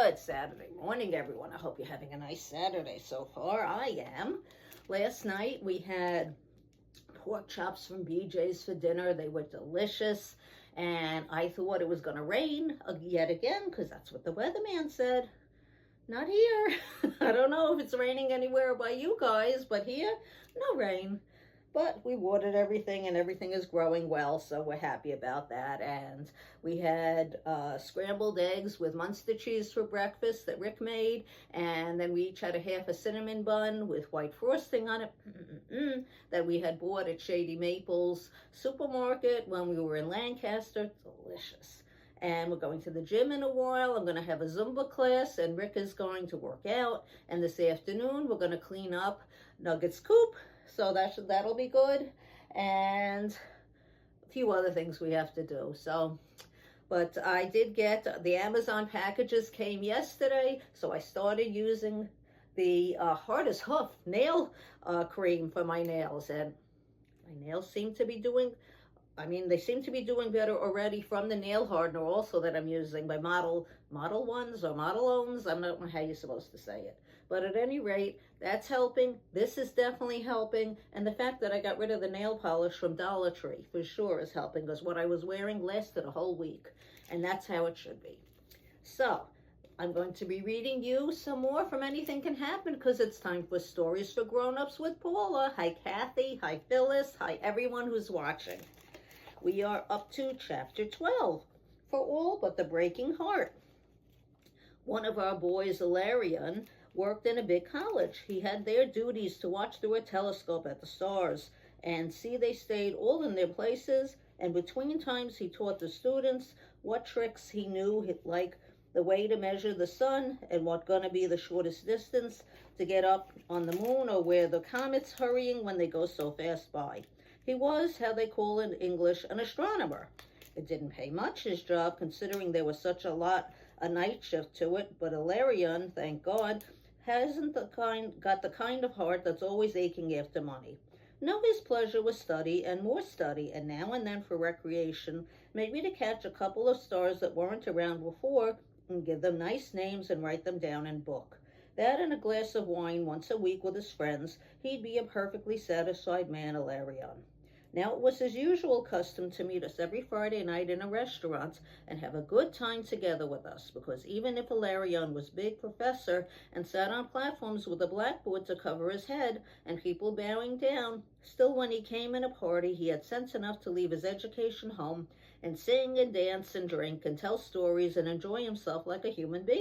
Good Saturday morning, everyone. I hope you're having a nice Saturday so far. I am. Last night we had pork chops from BJ's for dinner. They were delicious, and I thought it was going to rain yet again because that's what the weatherman said. Not here. I don't know if it's raining anywhere by you guys, but here, no rain. But we watered everything and everything is growing well, so we're happy about that. And we had scrambled eggs with Munster cheese for breakfast that Rick made. And then we each had a half a cinnamon bun with white frosting on it that we had bought at Shady Maples supermarket when we were in Lancaster. Delicious. And we're going to the gym in a while. I'm going to have a Zumba class, and Rick is going to work out. And this afternoon, we're going to clean up Nuggets Coop. So that'll be good. And a few other things we have to do. So, but I did get the Amazon packages came yesterday. So I started using the Hard as Hoof nail cream for my nails. And my nails seem to be doing... they seem to be doing better already from the nail hardener also that I'm using by Model Ones or Model Owns. I don't know how you're supposed to say it. But at any rate, that's helping. This is definitely helping. And the fact that I got rid of the nail polish from Dollar Tree for sure is helping, because what I was wearing lasted a whole week. And that's how it should be. So, I'm going to be reading you some more from Anything Can Happen, because it's time for Stories for Grown-Ups with Paula. Hi, Kathy. Hi, Phyllis. Hi, everyone who's watching. We are up to chapter 12, For All But the Breaking Heart. One of our boys, Ilarion, worked in a big college. He had their duties to watch through a telescope at the stars and see they stayed all in their places, and between times he taught the students what tricks he knew, like the way to measure the sun and what gonna be the shortest distance to get up on the moon, or where the comet's hurrying when they go so fast by. He was, how they call it in English, an astronomer. It didn't pay much, his job, considering there was such a night shift to it, but Ilarion, thank God, hasn't got the kind of heart that's always aching after money. No, his pleasure was study and more study, and now and then for recreation, maybe to catch a couple of stars that weren't around before and give them nice names and write them down in book. That and a glass of wine once a week with his friends, he'd be a perfectly satisfied man, Ilarion. Now, it was his usual custom to meet us every Friday night in a restaurant and have a good time together with us, because even if Ilarion was big professor and sat on platforms with a blackboard to cover his head and people bowing down, still when he came in a party, he had sense enough to leave his education home and sing and dance and drink and tell stories and enjoy himself like a human being.